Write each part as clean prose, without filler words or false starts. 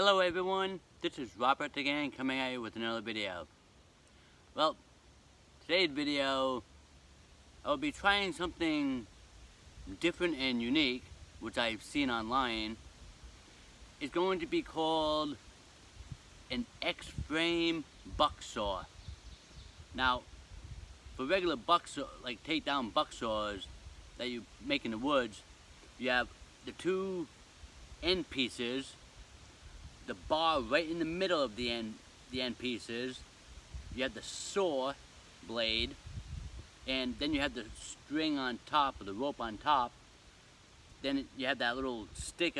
Hello everyone, this is Robert again coming at you with another video. Well, today's video, I'll be trying something different and unique, which I've seen online. It's going to be called an X-frame bucksaw. Now, for regular bucksaw, like takedown bucksaws that you make in the woods, you have the two end pieces, the bar right in the middle of the end pieces. You have the saw blade, and then you have the string on top, or the rope on top. Then you have that little stick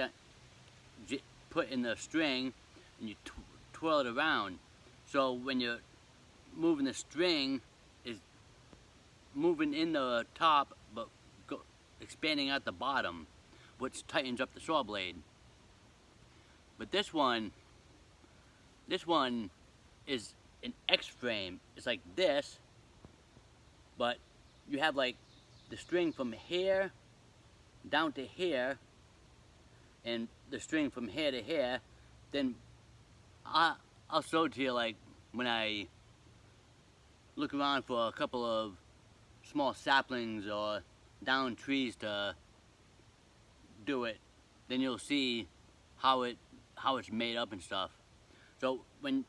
put in the string, and you twirl it around. So when you're moving, the string is moving in the top, but expanding out the bottom, which tightens up the saw blade. But this one is an X-frame. It's like this, but you have like the string from here down to here, and the string from here to here. Then I'll show it to you, like when I look around for a couple of small saplings or down trees to do it. Then you'll see how it's made up and stuff. So when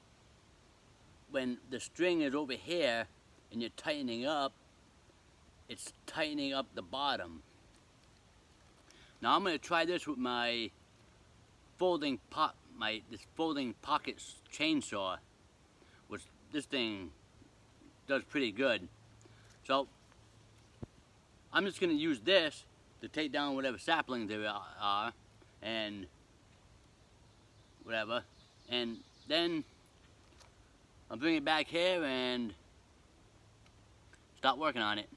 the string is over here and you're tightening up, it's tightening up the bottom. Now I'm going to try this with my folding pocket chainsaw, which this thing does pretty good. So I'm just going to use this to take down whatever saplings there are and whatever, and then I'll bring it back here and start working on it.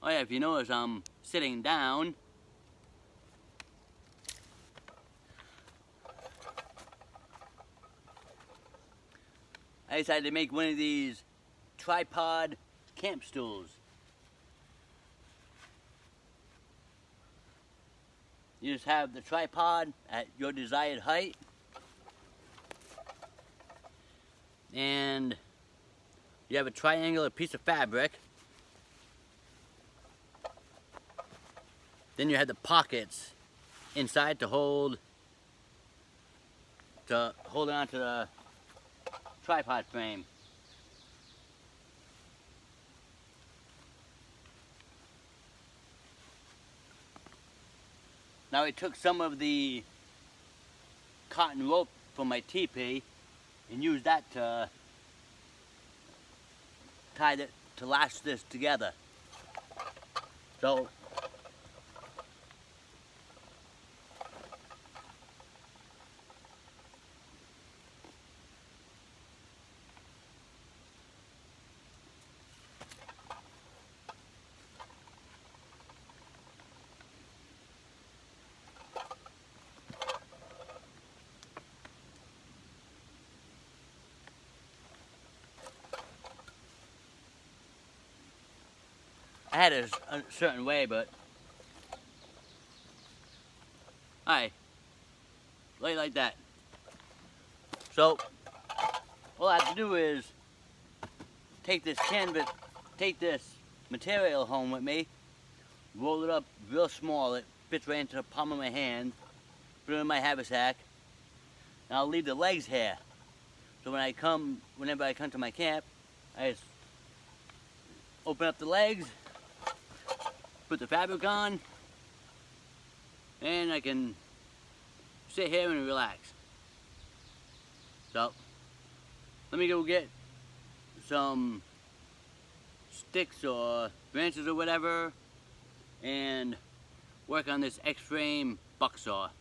Oh yeah, if you notice, I'm sitting down. I decided to make one of these tripod camp stools. You just have the tripod at your desired height, and you have a triangular piece of fabric. Then you have the pockets inside to hold on to the tripod frame. Now I took some of the cotton rope from my teepee and used that to lash this together. So I had it a certain way, but I lay like that. So all I have to do is take this material home with me, roll it up real small. It fits right into the palm of my hand. Put it in my haversack. And I'll leave the legs here. So whenever I come to my camp, I just open up the legs, put the fabric on, and I can sit here and relax. So let me go get some sticks or branches or whatever and work on this X-frame bucksaw.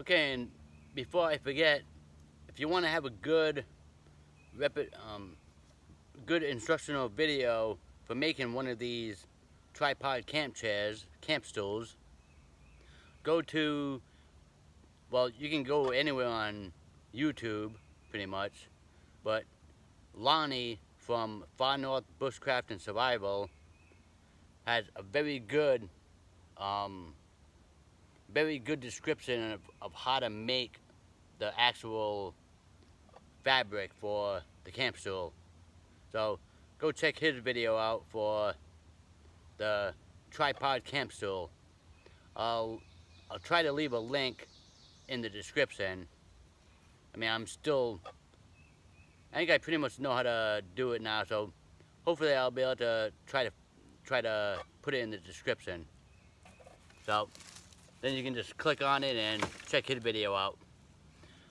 Okay, and before I forget, if you want to have a good instructional video for making one of these tripod camp stools, go to, well, you can go anywhere on YouTube pretty much, but Lonnie from North Bushcraft and Survival has a very good very good description of how to make the actual fabric for the camp stool. So go check his video out for the tripod camp stool. I'll try to leave a link in the description. I mean, I think I pretty much know how to do it now, so hopefully I'll be able to try to put it in the description. So then you can just click on it and check his video out.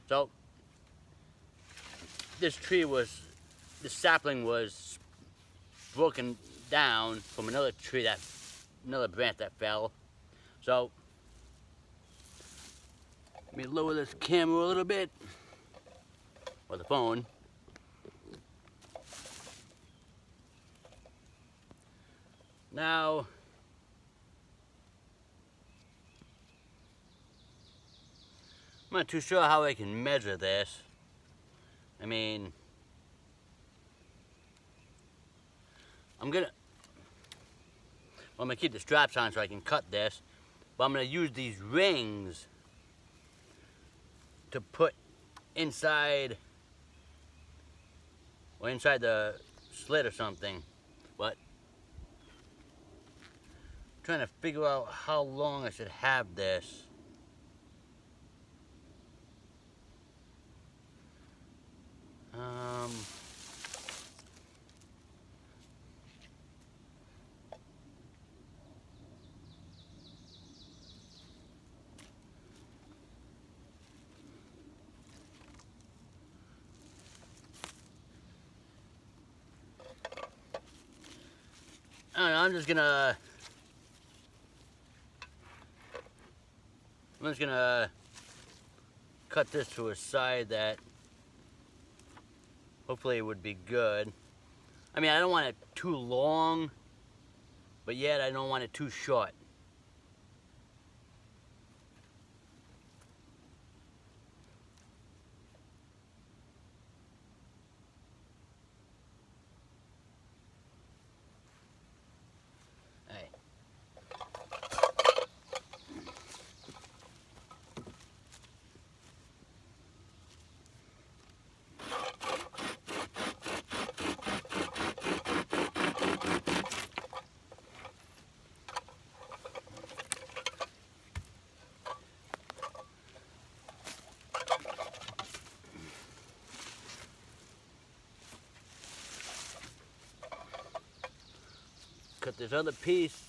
So this sapling was broken down from another branch that fell. So let me lower this camera a little bit, or the phone. Now, I'm not too sure how I can measure this. I mean, I'm gonna keep the straps on so I can cut this, but I'm gonna use these rings to put inside the slit or something. But I'm trying to figure out how long I should have this. I don't know, I'm just gonna cut this to a side that hopefully it would be good. I mean, I don't want it too long, but yet I don't want it too short. Hey. Cut this other piece,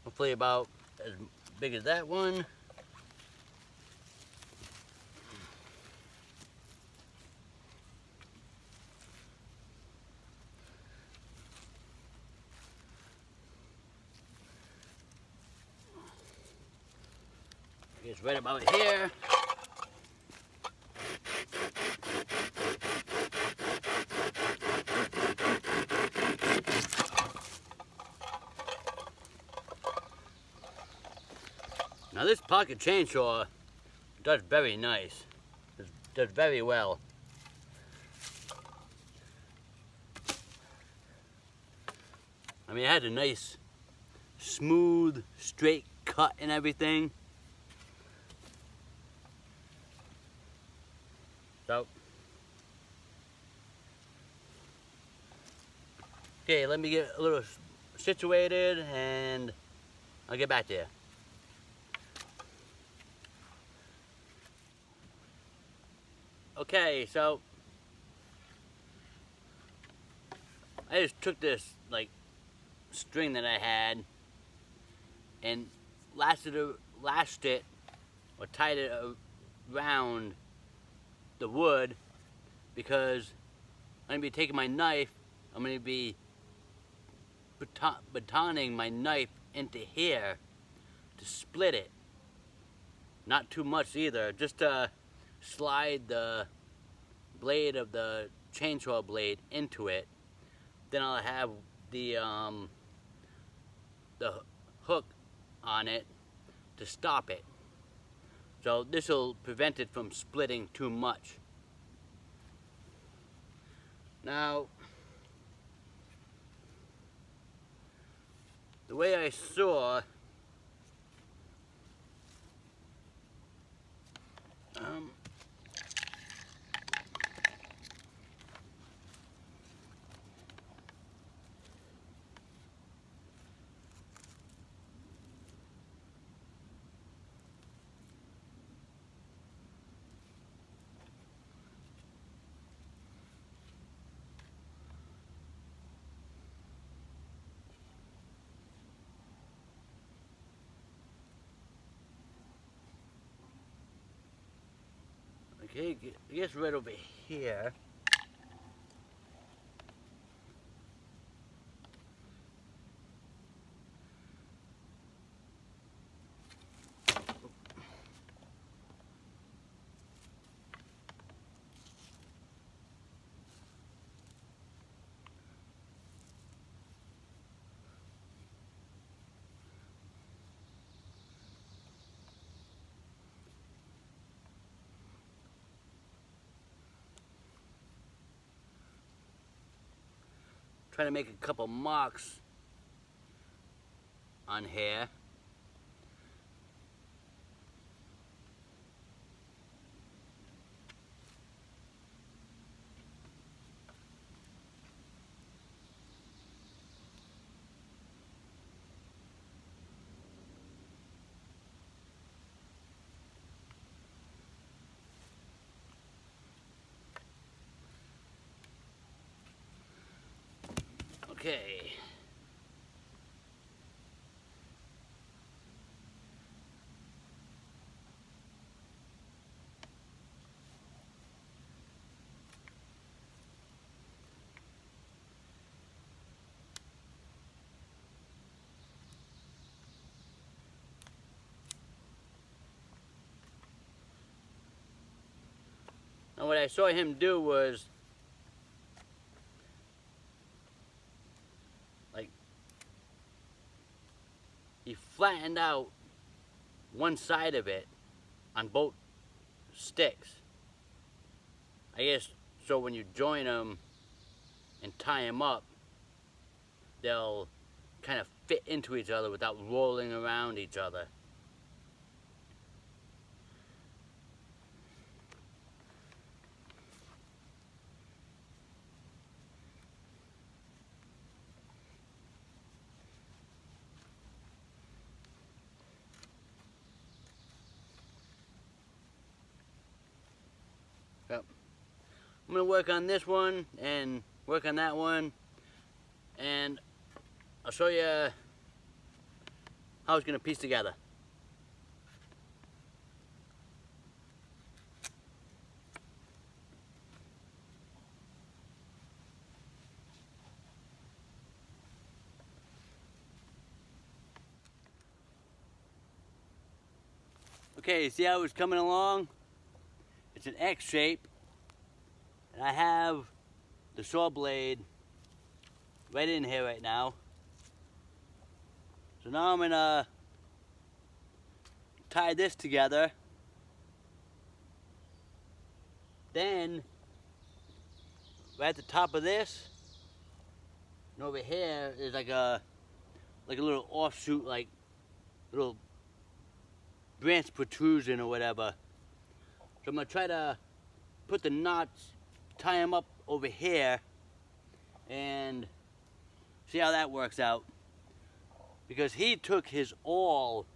hopefully about as big as that one. It's right about here. Now this pocket chainsaw does very nice. It does very well. I mean, it has a nice, smooth, straight cut and everything. So, okay, let me get a little situated and I'll get back to you. Okay, so I just took this like string that I had and lashed it or tied it around the wood, because I'm going to be taking my knife, I'm going to be batoning my knife into here to split it. Not too much either, just to slide the blade of the chainsaw blade into it. Then I'll have the hook on it to stop it. So this will prevent it from splitting too much. Now, the way I saw, okay, I guess right over here. Trying to make a couple marks on here. Okay. And what I saw him do was, like, he flattened out one side of it on both sticks. I guess so when you join them and tie them up, they'll kind of fit into each other without rolling around each other. Yep. I'm gonna work on this one and work on that one, and I'll show you how it's gonna piece together. Okay, see how it's coming along? It's an X shape, and I have the saw blade right in here right now. So now I'm gonna tie this together. Then, right at the top of this, and over here is like a little offshoot, like little branch protrusion or whatever. So I'm gonna try to put the knots, tie them up over here, and see how that works out. Because he took his awl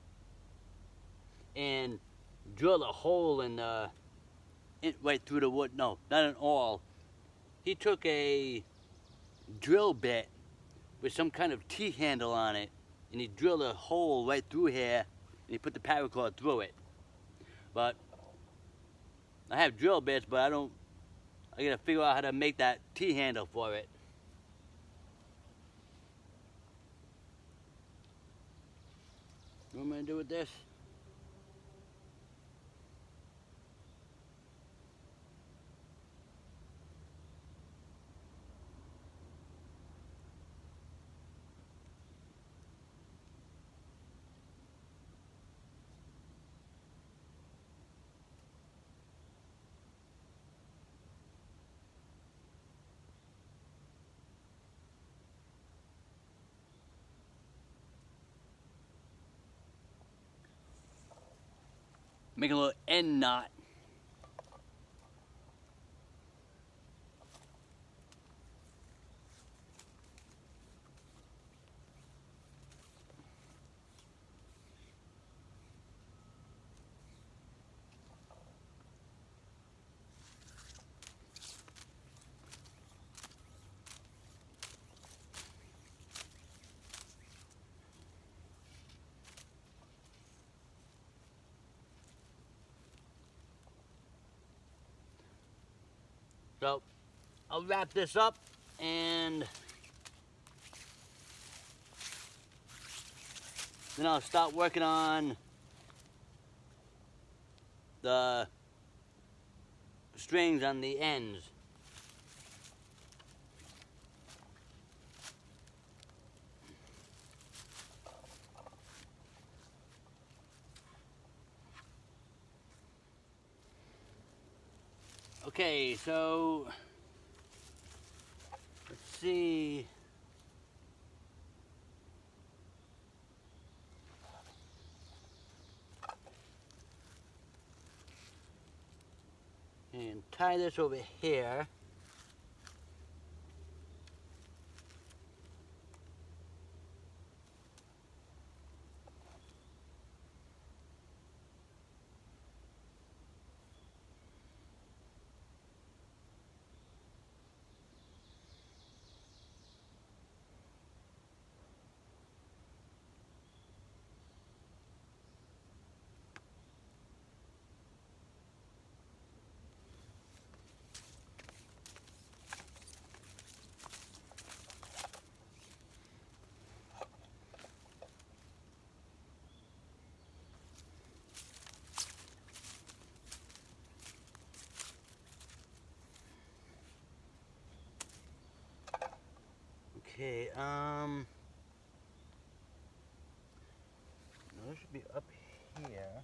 and drilled a hole in the, right through the wood. No, not an awl. He took a drill bit with some kind of T-handle on it, and he drilled a hole right through here, and he put the paracord through it. But I have drill bits, but I gotta figure out how to make that T-handle for it. What am I gonna do with this? make a little end knot. So I'll wrap this up and then I'll start working on the strings on the ends. Okay, so let's see. And tie this over here. Okay, no, this should be up here.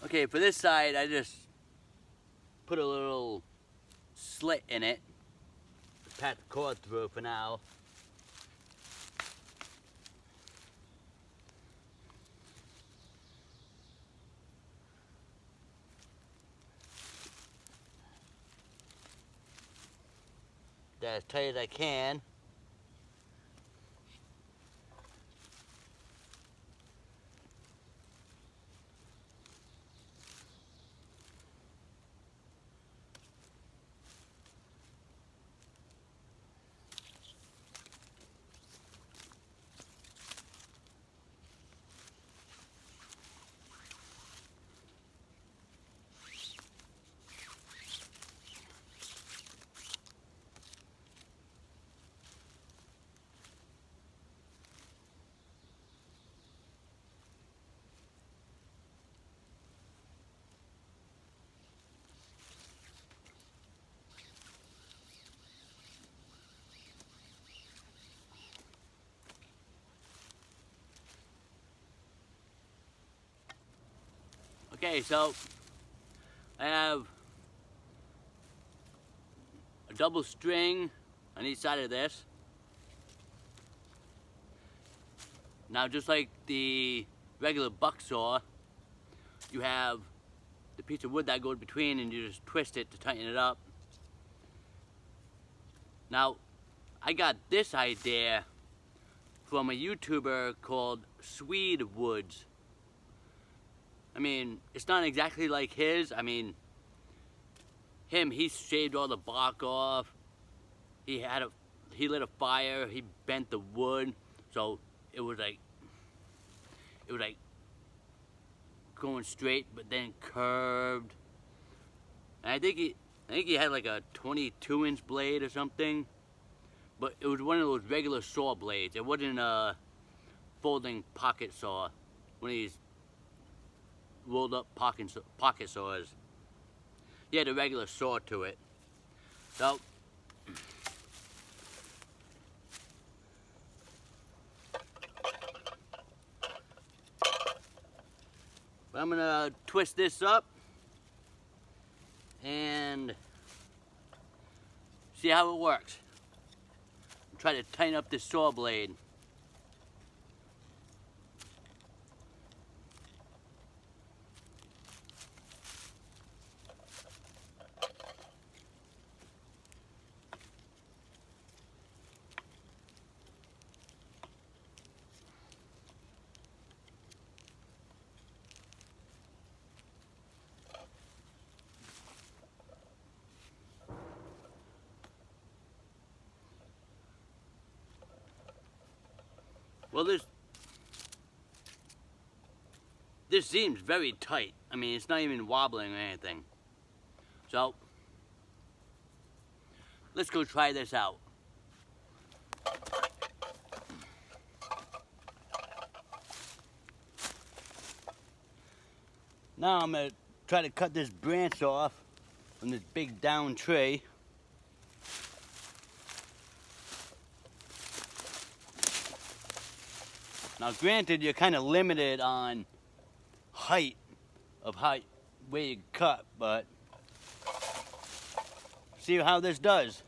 Okay, for this side, I just put a little slit in it to pat the cord through for now. That as tight as I can. Okay, so I have a double string on each side of this. Now, just like the regular bucksaw, you have the piece of wood that goes between and you just twist it to tighten it up. Now, I got this idea from a YouTuber called Swedwoods. I mean, it's not exactly like his. I mean, he shaved all the bark off. He lit a fire. He bent the wood, so it was like going straight, but then curved. And I think he had like a 22-inch blade or something, but it was one of those regular saw blades. It wasn't a folding pocket saw, one of these rolled up pocket saws. He had a regular saw to it. So I'm gonna twist this up and see how it works. Try to tighten up this saw blade. Well, this seems very tight. I mean, it's not even wobbling or anything. So, let's go try this out. Now I'm gonna try to cut this branch off from this big down tree. Now, granted, you're kind of limited on height of where you cut, but see how this does.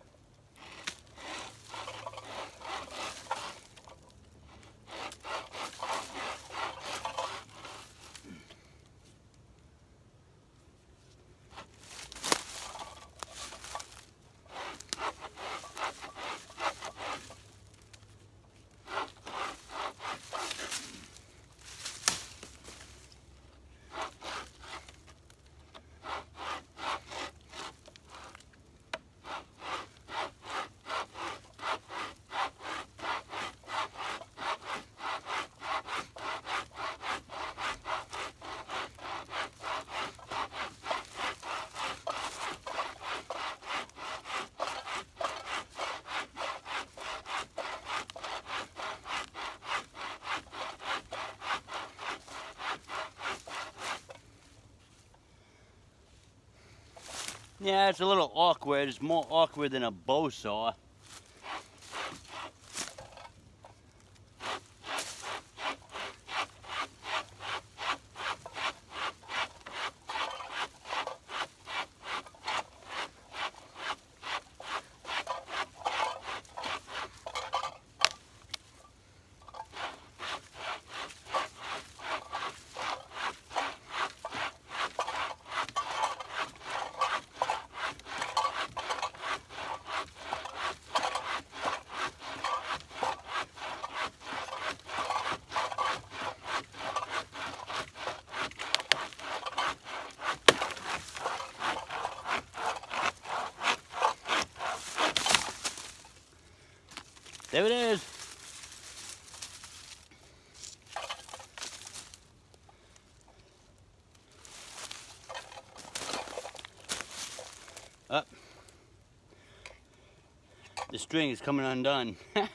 Yeah, it's a little awkward. It's more awkward than a bow saw. There it is. Up. The string is coming undone. I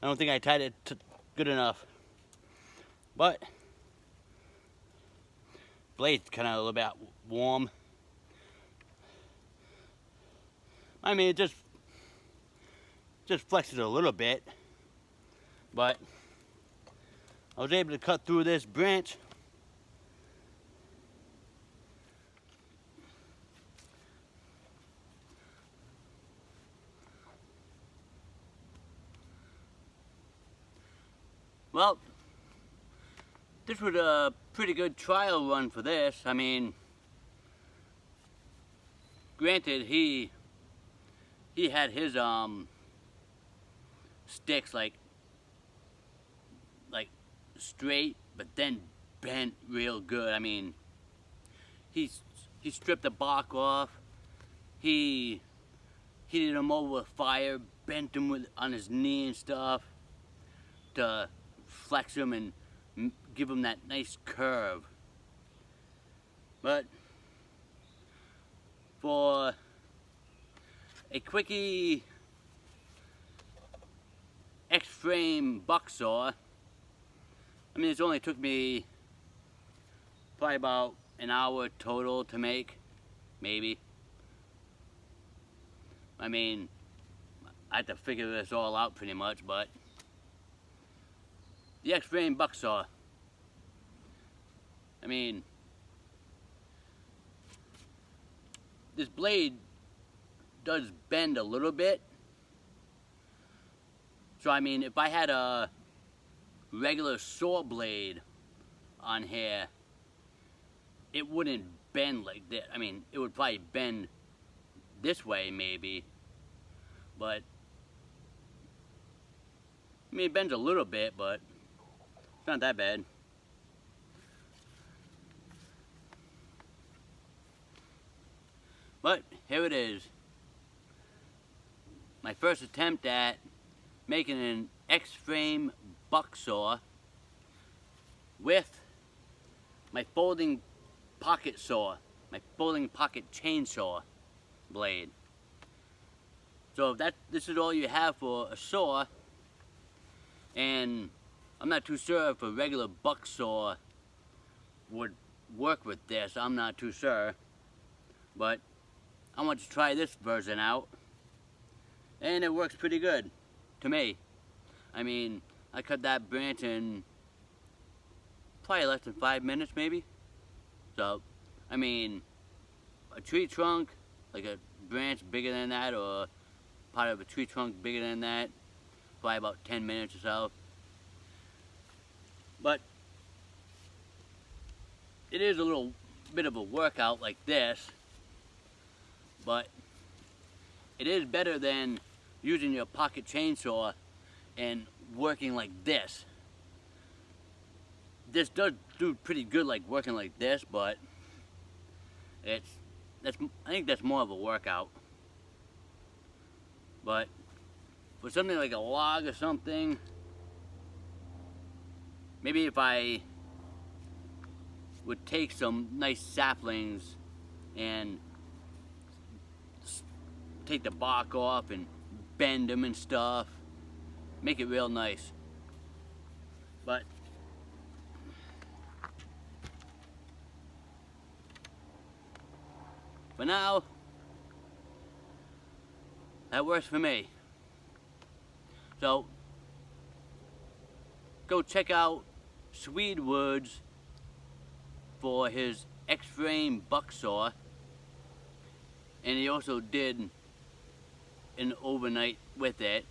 don't think I tied it good enough. But blade's kind of a little bit warm. I mean, it just flexes a little bit, but I was able to cut through this branch Well, this was a pretty good trial run for this. I mean, granted, he had his sticks like straight, but then bent real good. I mean, he stripped the bark off. He heated them over with fire, bent them on his knee and stuff to flex them and give them that nice curve. But for a quickie X-frame bucksaw, I mean, it's only took me probably about an hour total to make, maybe. I mean, I had to figure this all out pretty much, but the X-frame bucksaw, I mean, this blade does bend a little bit. So I mean, if I had a regular saw blade on here, it wouldn't bend like this. I mean, it would probably bend this way maybe, but I mean, it bends a little bit, but it's not that bad. But here it is. My first attempt at making an X-frame bucksaw with my folding pocket saw, my folding pocket chainsaw blade. So if this is all you have for a saw, and I'm not too sure if a regular bucksaw would work with this, I'm not too sure, but I want to try this version out, and it works pretty good to me. I mean, I cut that branch in probably less than 5 minutes maybe. So, I mean, a tree trunk, like a branch bigger than that, or part of a tree trunk bigger than that, probably about 10 minutes or so. But it is a little bit of a workout like this, but it is better than using your pocket chainsaw and working like this. This does do pretty good like working like this, but I think that's more of a workout. But for something like a log or something, maybe if I would take some nice saplings and take the bark off and bend them and stuff, make it real nice. But for now, that works for me. So go check out Swedwoods for his X-frame bucksaw, and he also did an overnight with it.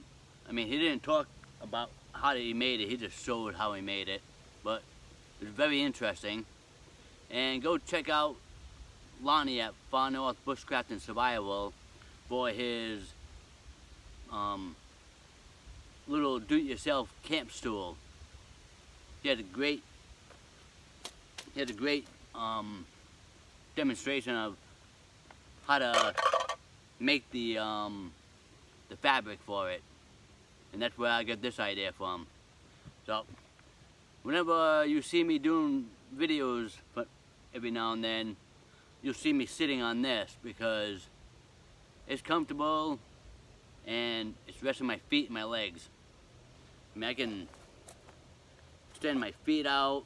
I mean, he didn't talk about how he made it, he just showed how he made it, but it was very interesting. And go check out Lonnie at North Bushcraft and Survival for his little do-it-yourself camp stool. He had a great demonstration of how to make the fabric for it, and that's where I got this idea from. So whenever you see me doing videos, but every now and then, you'll see me sitting on this because it's comfortable and it's resting my feet and my legs. I mean, I can extend my feet out.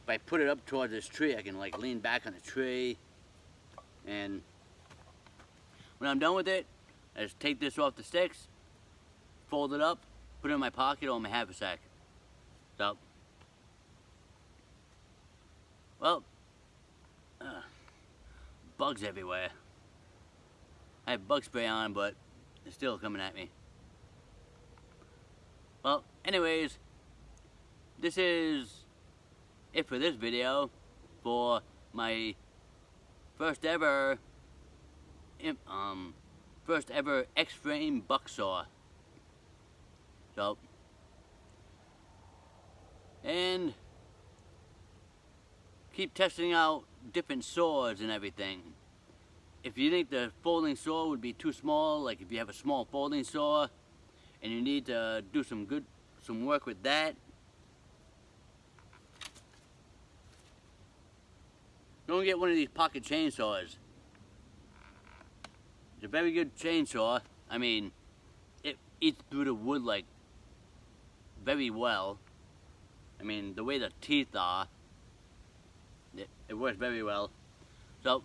If I put it up towards this tree, I can like lean back on the tree. And when I'm done with it, I just take this off the sticks, fold it up, put it in my pocket or my haversack. So, well, bugs everywhere. I have bug spray on, but it's still coming at me. Well, anyways, this is it for this video for my first ever X-frame bucksaw. So, and keep testing out different saws and everything. If you think the folding saw would be too small, like if you have a small folding saw and you need to do some work with that, don't get one of these pocket chainsaws. It's a very good chainsaw. I mean, it eats through the wood like very well. I mean, the way the teeth are, it works very well. So,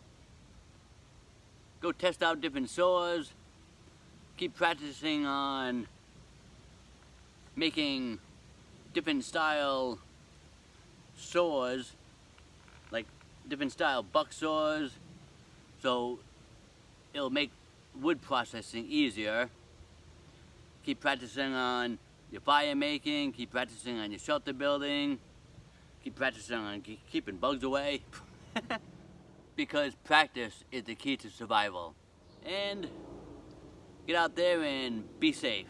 go test out different saws. Keep practicing on making different style saws, like different style buck saws, so it'll make wood processing easier. Keep practicing on your fire making, keep practicing on your shelter building, keep practicing on keeping bugs away. Because practice is the key to survival. And get out there and be safe.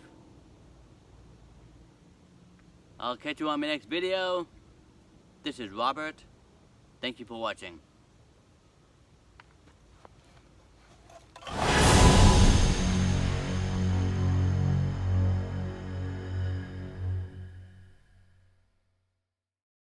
I'll catch you on my next video. This is Robert. Thank you for watching.